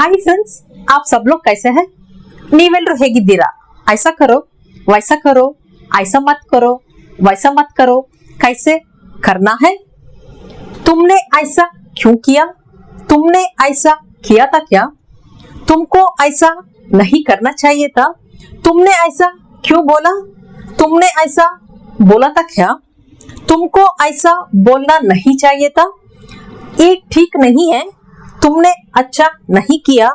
Hi friends, आप सब लोग कैसे हैं? ನೀವೆಲ್ಲರೂ ಹೇಗಿದ್ದೀರಾ? ऐसा करो, वैसा करो, ऐसा मत करो, वैसा मत करो, कैसे करना है? तुमने ऐसा क्यों किया? तुमने ऐसा किया था क्या? तुमको ऐसा नहीं करना चाहिए था? तुमने ऐसा क्यों बोला? तुमने ऐसा बोला था क्या? तुमको ऐसा बोलना नहीं चाहिए था? ये ठीक नहीं है। तुमने अच्छा नहीं किया।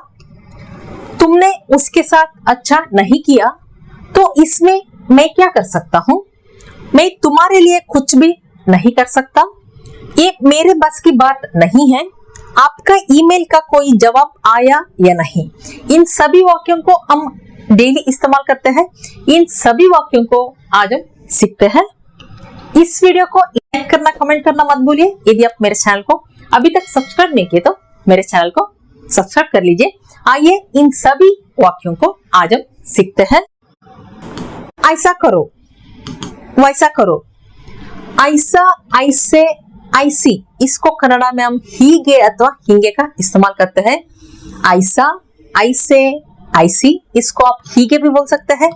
तुमने उसके साथ अच्छा नहीं किया। तो इसमें मैं क्या कर सकता हूँ? मैं तुम्हारे लिए कुछ भी नहीं कर सकता। ये मेरे बस की बात नहीं है। आपका ईमेल का कोई जवाब आया या नहीं? इन सभी वाक्यों को हम डेली इस्तेमाल करते हैं। इन सभी वाक्यों को आज हम सीखते हैं। इस वीडियो को लाइक करना, कमेंट करना मत भूलिए। यदि आप मेरे चैनल को अभी तक सब्सक्राइब नहीं किए तो मेरे चैनल को सब्सक्राइब कर लीजिए। आइए इन सभी वाक्यों को आज हम सीखते हैं। ऐसा करो, वैसा करो, ऐसा, ऐसे, ऐसी, इसको कन्नड़ा में हम हीगे अथवा हिंगे का इस्तेमाल करते हैं। ऐसा, ऐसे, ऐसी, इसको आप हीगे भी बोल सकते हैं,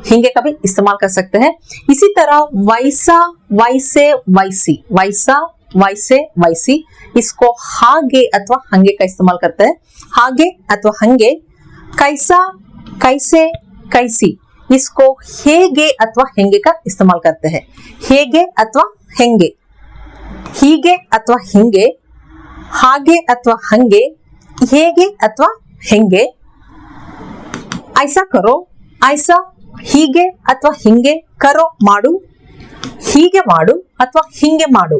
हिंगे का भी इस्तेमाल कर सकते हैं। इसी तरह वैसा, वैसे, वैसी, वैसा, वैसे, वैसी, इसको हागे अथवा हंगे का इस्तेमाल करते हैं। हागे अथवा हंगे। कैसा, कैसे, कैसी, इसको हेगे अथवा हेंगे का इस्तेमाल करते हैं। हेगे अथवा हेंगे, हीगे अथवा हिंगे, हागे अथवा हंगे, हेगे अथवा हेंगे। ऐसा करो, ऐसा, ಹೀಗೆ ಅಥವಾ ಹಿಂಗೆ, करो माಡು, ಹೀಗೆ ಮಾಡು ಅಥವಾ ಹಿಂಗೆ ಮಾಡು।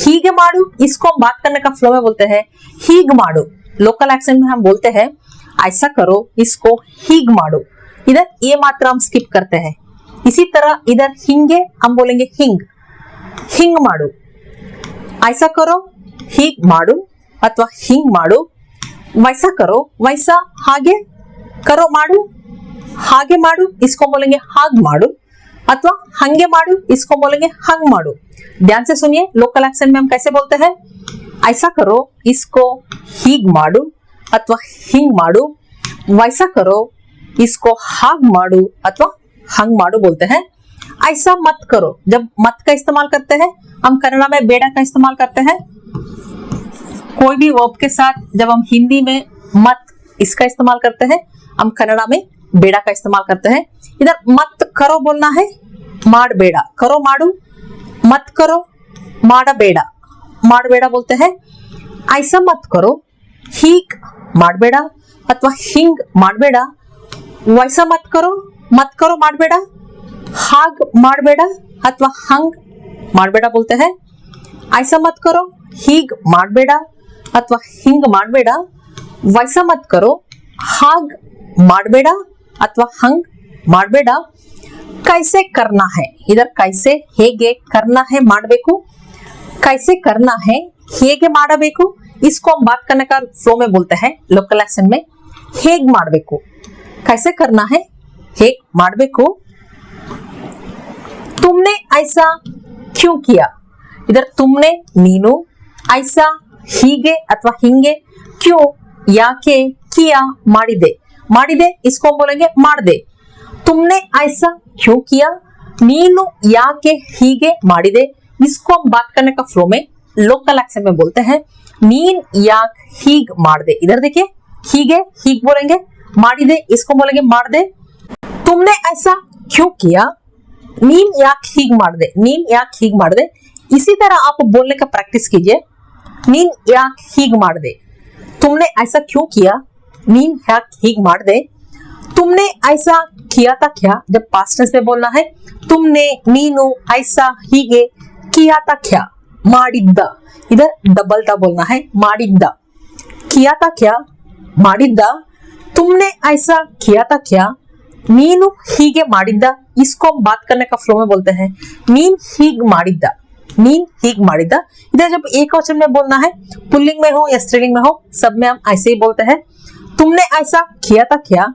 ಹೀಗೆ ಮಾಡು इसको हम बात करने का फ्लो में बोलते हैं हीग माडू। लोकल एक्सेंट में हम बोलते हैं ऐसा करो, इसको हीग माडू। इधर ये मात्रा हम स्किप करते हैं। इसी तरह इधर हिंगे हम बोलेंगे हिंग, हिंग माडू। ऐसा करो, हीग माडू अथवा हिंग माडू। वैसा करो, वैसा, हागे, करो माडू, हागे माडू, इसको बोलेंगे हाग माडू अथवा हंगे माडू, इसको बोलेंगे हंग माडू। ध्यान से सुनिए, लोकल एक्सेंट में हम कैसे बोलते हैं। ऐसा करो, इसको हीग माडू अथवा हिंग माडू। वैसा करो, इसको हाग माडू अथवा हंग माडू बोलते हैं। ऐसा मत करो, जब मत का इस्तेमाल करते हैं हम कन्नड़ा में बेड़ा का इस्तेमाल करते हैं। कोई भी वर्ब के साथ जब हम हिंदी में मत इसका इस्तेमाल करते हैं, हम कन्नड़ा में बेड़ा का इस्तेमाल करते हैं। इधर मत करो बोलना है माड बेड़ा, करो माडू, मत करो माड़ा बेड़ा, माड़ बेड़ा बोलते हैं। ऐसा मत करो, हीग माड़ बेड़ा अथवा हिंग माड़ बेड़ा। वैसा मत करो माड़ बेड़ा, हाग माड़ बेड़ा अथवा हंग माड़ बेड़ा बोलते हैं। ऐसा मत करो, हीग माड़ बेड़ा अथवा हिंग माड़ बेड़ा। वैसा मत करो, हाग माड़ बेड़ा अथवा हंग माड़ बेड़ा। कैसे करना है, इधर कैसे ಹೇಗೆ करना है ಮಾಡಬೇಕು, कैसे करना है ಹೇಗೆ ಮಾಡಬೇಕು, इसको हम बात करने का फ्लो में बोलते हैं लोकल एक्सेंट में ಹೇಗೆ ಮಾಡಬೇಕು। कैसे करना है ಹೇಗೆ ಮಾಡಬೇಕು। तुमने ऐसा क्यों किया, इधर तुमने नीनु, ऐसा ಹೀಗೆ अथवा ಹಿಂಗೆ, क्यों ಯಾಕೆ, किया ಮಾಡಿದೆ, ಮಾಡಿದೆ इसको बोलेंगे मार दे। तुमने ऐसा क्यों किया, नीनु याके हीगे माडिदे, इसको हम बात करने का फ्लो में लोकल एक्सेंट में बोलते हैं नीन याक हीग मार दे। इधर देखिए, हीगे हीग बोलेंगे, माडिदे इसको बोलेंगे मार दे। तुमने ऐसा क्यों किया, नीन याक हीग मार दे, नीन याक हीग मार दे। इसी तरह आप बोलने का प्रैक्टिस कीजिए, नीन याक हीग मार दे। तुमने ऐसा क्यों किया, नीन याक हीग मार दे। तुमने ऐसा किया था क्या, जब पास्ट टेंस में बोलना है तुमने नीनु ऐसा हीगे किया था क्या, माडिद्दा। इधर डबल दा बोलना है, माडिद्दा, किया था क्या, माडिद्दा। तुमने ऐसा किया था क्या, नीनु हीगे माडिद्दा, इसको हम बात करने का फ्लो में बोलते हैं नीन हीग माडिद्दा, नीन हीग माडिद्दा। इधर जब एक वचन में बोलना है, पुल्लिंग में हो या स्त्रीलिंग में हो, सब में हम ऐसे ही बोलते हैं तुमने ऐसा किया था क्या,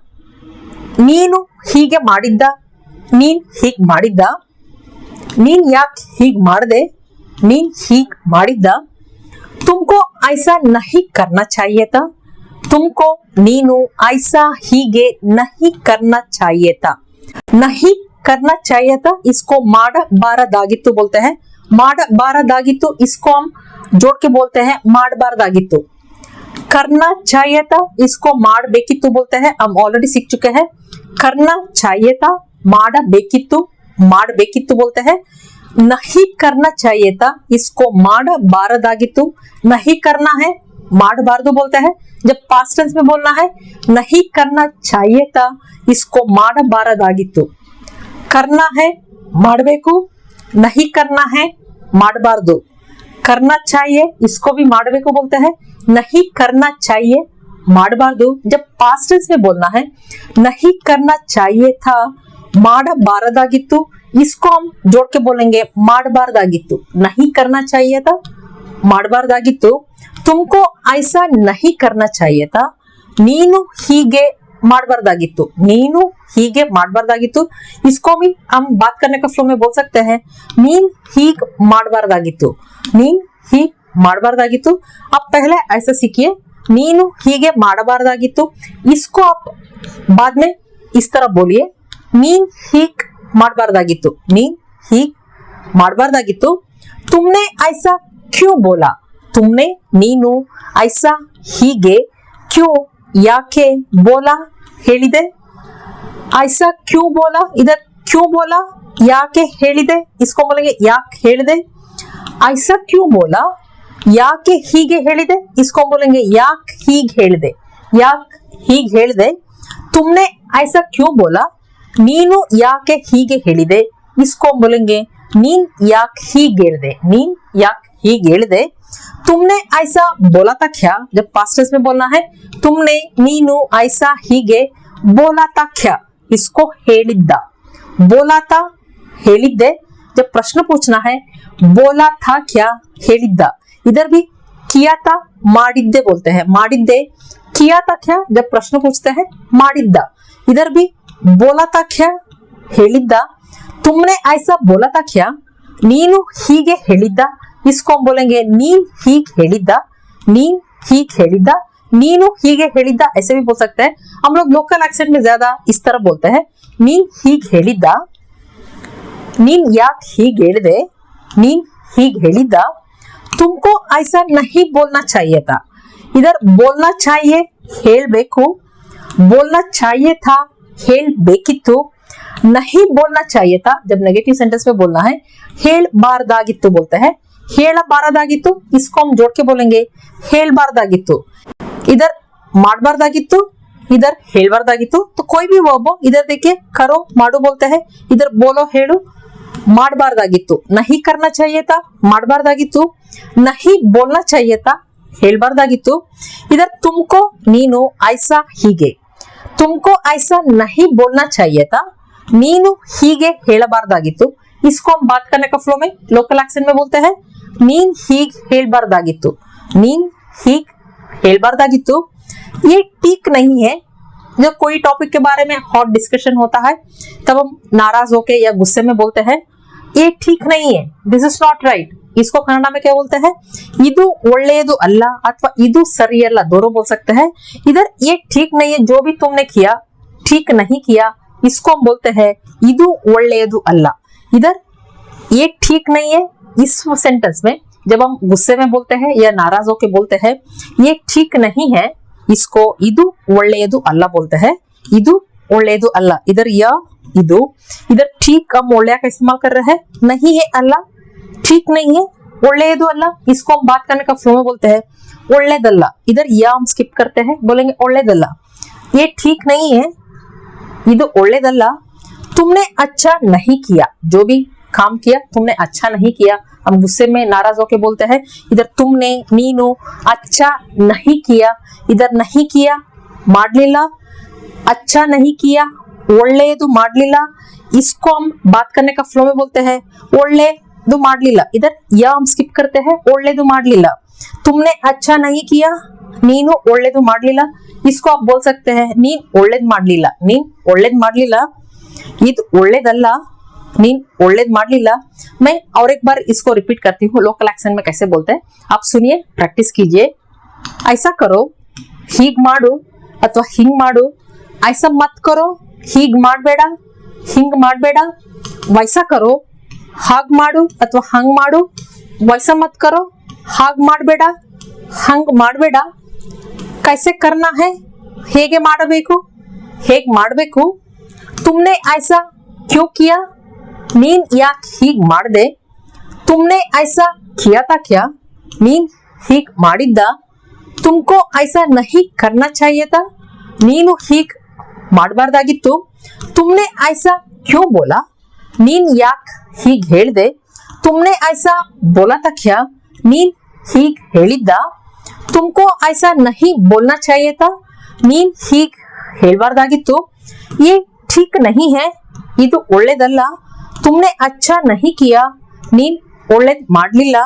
ನೀನು ಹೀಗೆ ಮಾಡಿದ್ದ, ನೀನ್ ಹೀಗ್ ಮಾಡಿದ್ದ, ನೀನ್ ಯಾಕೆ ಹೀಗ್ ಮಾಡ್ದೆ, ನೀನ್ ಹೀಗ್ ಮಾಡಿದ್ದ। तुमको ऐसा नहीं करना चाहिए था, तुमको नीनू ऐसा ಹೀಗೆ नहीं करना चाहिए था। नहीं करना चाहिए था इसको ಮಾಡಬಾರದಾಗಿತ್ತು बोलते हैं। ಮಾಡಬಾರದಾಗಿತ್ತು इसको हम जोड़ के बोलते हैं ಮಾಡಬಾರದಾಗಿತ್ತು। करना चाहिए था इसको ಮಾಡಬೇಕಿತ್ತು बोलते हैं। हम ऑलरेडी सीख चुके हैं। करना चाहिए था ಮಾಡಬೇಕಿತ್ತು बोलते हैं। नहीं करना चाहिए था इसको ಮಾಡಬಾರದಾಗಿತ್ತು। नहीं करना है ಮಾಡಬಾರದು बोलते हैं। जब पास्ट टेंस में बोलना है नहीं करना चाहिए था इसको ಮಾಡಬಾರದಾಗಿತ್ತು। करना है ಮಾಡಬೇಕು, नहीं करना है ಮಾಡಬಾರದು। करना चाहिए इसको भी ಮಾಡಬೇಕು बोलते हैं। नहीं करना चाहिए ಮಾಡಬಾರದು। जब पास्ट टेंस में बोलना है नहीं करना चाहिए था ಮಾಡಬಾರದಾಗಿತ್ತು, इसको हम जोड़ के बोलेंगे ಮಾಡಬಾರದಾಗಿತ್ತು। नहीं करना चाहिए था ಮಾಡಬಾರದಾಗಿತ್ತು। तुमको ऐसा नहीं करना चाहिए था ನೀನು ಹೀಗೆ ಮಾಡಬಾರದಾಗಿತ್ತು। ನೀನು ಹೀಗೆ ಮಾಡಬಾರದಾಗಿತ್ತು इसको भी हम बात करने का फ्लो में बोल सकते हैं ನೀನ್ ಹೀಗ್ ಮಾಡಬಾರದಾಗಿತ್ತು। ನೀನ್ ಹೀಗ್ ಮಾಡಬಾರದಾಗಿತ್ತು। अब पहले ऐसा सीखिए ನೀನು ಹೀಗೆ ಮಾಡಬಾರದಾಗಿತ್ತು। इसको आप बाद में इस तरह बोलिए ನೀನ್ ಹೀಗ್ ಮಾಡಬಾರದಾಗಿತ್ತು। ನೀನ್ ಹೀಗ್ ಮಾಡಬಾರದಾಗಿತ್ತು। तुमने ऐसा क्यों बोला। तुमने ನೀನು ऐसा ಹೀಗೆ क्यों ಯಾಕೆ बोला ಹೇಳಿದೆ। ऐसा क्यों बोला इधर क्यों बोला ಯಾಕೆ ಹೇಳಿದೆ इसको बोलेंगे ಯಾಕೆ ಹೇಳಿದೆ। ऐसा क्यों बोला ಯಾಕೆ ಹೀಗೆ ಹೇಳಿದೆ इसको बोलेंगे ಯಾಕೆ ಹೀಗೆ ಹೇಳಿದೆ। ಯಾಕೆ ಹೀಗೆ ಹೇಳಿದೆ। तुमने ऐसा क्यों बोला ನೀನು ಯಾಕೆ ಹೀಗೆ ಹೇಳಿದೆ इसको बोलेंगे ನೀನ್ ಯಾಕೆ ಹೀಗೆ ಹೇಳಿದೆ। ನೀನ್ ಯಾಕೆ ಹೀಗೆ ಹೇಳಿದೆ। तुमने ऐसा बोला था क्या। जब पास्ट टेंस में बोलना है तुमने ನೀನು ऐसा ಹೀಗೆ बोला था क्या इसको ಹೇಳಿದ್ದ। बोला था ಹೇಳಿದ್ದೆ। जब प्रश्न पूछना है बोला था क्या ಹೇಳಿದ್ದ। इधर भी किया था ಮಾಡಿದ್ದೆ बोलते हैं। ಮಾಡಿದ್ದೆ। किया था क्या जब प्रश्न पूछते हैं ಮಾಡಿದ್ದ। इधर भी बोला था क्या ಹೇಳಿದ್ದ। तुमने ऐसा बोला था क्या ನೀನು ಹೀಗೆ ಹೇಳಿದ್ದ इसको हम बोलेंगे ನೀನ್ ಹೀಗೆ ಹೇಳಿದ್ದ। ನೀನ್ ಹೀಗೆ ಹೇಳಿದ್ದ। ನೀನು ಹೀಗೆ ಹೇಳಿದ್ದ ऐसे भी बोल सकते हैं। हम लोग लोकल एक्सेंट में ज्यादा इस तरह बोलते हैं ನೀನ್ ಹೀಗೆ ಹೇಳಿದ್ದ। ನೀನ್ ಯಾಕೆ ಹೀಗೆ ಹೇಳಿದೆ। ನೀನ್ ಹೀಗೆ ಹೇಳಿದ್ದ। तुमको ऐसा नहीं बोलना चाहिए था। इधर बोलना चाहिए ಹೇಳಬೇಕು, बोलना चाहिए था ಹೇಳಬೇಕಿತ್ತು। नहीं बोलना चाहिए था जब नेगेटिव सेंटेंस में बोलना है ಹೇಳಬಾರದಾಗಿತ್ತು बोलते हैं। ಹೇಳಬಾರದಾಗಿತ್ತು इसको हम जोड़ के बोलेंगे ಹೇಳಬಾರದಾಗಿತ್ತು। इधर ಮಾಡಬಾರದಾಗಿತ್ತು, इधर ಹೇಳಬಾರದಾಗಿತ್ತು। तो कोई भी वर्ब हो इधर देखिए करो माडो बोलते हैं। इधर बोलो ಹೇಳು ಮಾಡಬಾರದಾಗಿತ್ತು। नहीं करना चाहिए था ಮಾಡಬಾರದಾಗಿತ್ತು। नहीं बोलना चाहिए था ಹೇಳಬಾರದಾಗಿತ್ತು। इधर तुमको ನೀನು ऐसा ಹೀಗೆ। तुमको ऐसा नहीं बोलना चाहिए था ನೀನು ಹೀಗೆ ಹೇಳಬಾರದಾಗಿತ್ತು। इसको हम बात करने का फ्लो में लोकल एक्सेंट में बोलते हैं ನೀನ್ ಹೀಗ್ ಹೇಳಬಾರದಾಗಿತ್ತು। ನೀನ್ ಹೀಗ್ ಹೇಳಬಾರದಾಗಿತ್ತು। ये ठीक नहीं है। जब कोई टॉपिक के बारे में हॉट डिस्कशन होता है तब हम नाराज होके या गुस्से में बोलते हैं ये ठीक नहीं है, दिस इज नॉट राइट। इसको कन्नड़ा में क्या बोलते हैं ಇದು ಒಳ್ಳೆಯದು ಅಲ್ಲ ಅಥವಾ ಇದು ಸರಿಯಲ್ಲ, दोनों बोल सकते हैं। इधर ये ठीक नहीं है जो भी तुमने किया ठीक नहीं किया इसको हम बोलते हैं ಇದು ಒಳ್ಳೆಯದು ಅಲ್ಲ। इधर ये ठीक नहीं है इस सेंटेंस में जब हम गुस्से में बोलते हैं या नाराज होकर बोलते हैं ये ठीक नहीं है इसको ಇದು ಒಳ್ಳೆಯದು ಅಲ್ಲ बोलते हैं। ಇದು ಒಳ್ಳೆಯದು ಅಲ್ಲ। इधर य ಇದು, इधर ठीक हम ಒಳ್ಳೆಯ का इस्तेमाल कर रहे हैं। नहीं है अल्लाह ठीक नहीं है ಒಳ್ಳೆಯದು ಅಲ್ಲ इसको हम बात करने का फ्लो में बोलते हैं ಒಳ್ಳೆದಲ್ಲ। इधर या हम स्किप करते हैं बोलेंगे ಒಳ್ಳೆದಲ್ಲ। ये ठीक नहीं है ಇದು ಒಳ್ಳೆದಲ್ಲ। तुमने अच्छा नहीं किया जो भी काम किया तुमने अच्छा नहीं किया हम गुस्से में नाराज होके बोलते हैं। इधर तुमने नीनू अच्छा नहीं किया। इधर नहीं किया ಮಾಡಲಿಲ್ಲ, अच्छा नहीं किया ಒಳ್ಳೆಯದು ಮಾಡಲಿಲ್ಲ। इसको हम बात करने का फ्लो में बोलते हैं ಒಳ್ಳೆಯದು ಮಾಡಲಿಲ್ಲ। इधर या हम स्किप करते हैं ಒಳ್ಳೆಯದು ಮಾಡಲಿಲ್ಲ। तुमने अच्छा नहीं किया ನೀನು ಒಳ್ಳೆಯದು ಮಾಡಲಿಲ್ಲ। इसको आप बोल सकते हैं ನೀನ್ ಒಳ್ಳೆಯದು ಮಾಡಲಿಲ್ಲ। ನೀನ್ ಒಳ್ಳೆಯದು ಮಾಡಲಿಲ್ಲ ಇದು ಒಳ್ಳೆಯದಲ್ಲ नीन ಒಳ್ಳೇದ್ ಮಾಡ್ಲಿಲ್ಲ। मैं और एक बार इसको रिपीट करती हूँ लोकल एक्सेंट में कैसे बोलते हैं आप सुनिए, प्रैक्टिस कीजिए। ऐसा करो ಹೀಗ್ ಮಾಡು ಅಥವಾ ಹಿಂಗ್ ಮಾಡು. ಐಸಾ ಮತ್ ಕರೋ, ಹೀಗ್ ಮಾಡ್ಬೇಡ, ಹಿಂಗ್ ಮಾಡ್ಬೇಡ. ವೈಸಾ ಕರೋ, ಹಾಗ್ ಮಾಡು ಅಥವಾ ಹಂಗ್ ಮಾಡು. ವೈಸಾ ಮತ್ ಕರೋ, ಹಾಗ್ ಮಾಡ್ಬೇಡ, ಹಂಗ್ ಮಾಡ್ಬೇಡ. ಕೈಸೆ ಕರ್ನಾ ಹೈ, ಹೇಗೆ ಮಾಡಬೇಕು, ಹೇಗ್ ಮಾಡ್ಬೇಕು. ತುಮ್ನೆ ಐಸಾ ಕ್ಯೂ ಕಿಯಾ, ನೀನ್ ಯಾಕೆ ಹೀಗ್ ಮಾಡ್ದೆ. ತುಮ್ನೆ ಐಸಾ ಕಿಯಾ ತಾ ಕ್ಯಾ, ನೀನ್ ಹೀಗ್ ಮಾಡಿದ್ದ. ತುಮ್ಕೋ ಐಸಾ ನಹಿ ಕರ್ನಾ ಚಾಹಿಯೇ ತಾ, ನೀನು ಹೀಗ್ ಮಾಡಬಾರ್ದಾಗಿತ್ತು. ತುಮ್ನೆ ಐಸಾ ಕ್ಯೂ ಬೋಲಾ, ನೀನ್ ಯಾಕ್ ಹೀಗ್ ಹೇಳ್ದೆ. ತುಮ್ನೆ ಐಸಾ ಬೋಲಾ ತಾ ಕ್ಯಾ, ನೀನ್ ಹೀಗ್ ಹೇಳಿದ್ದ. ತುಮ್ಕೋ ಐಸಾ ನಹಿ ಬೋಲ್ನಾ ಚಾಹಿಯೇ ತಾ, ನೀನ್ ಹೀಗ್ ಹೇಳ್ಬಾರ್ದಾಗಿತ್ತು. ಯೇ ಠೀಕ್ ನಹಿ ಹೈ, ಇದು ಒಳ್ಳೇದಲ್ಲ. ತುಮ್ನೆ ಅಚ್ಚಾ ನಹಿ ಕಿಯಾ, ನೀನ್ ಒಳ್ಳೇದ್ ಮಾಡ್ಲಿಲ್ಲ.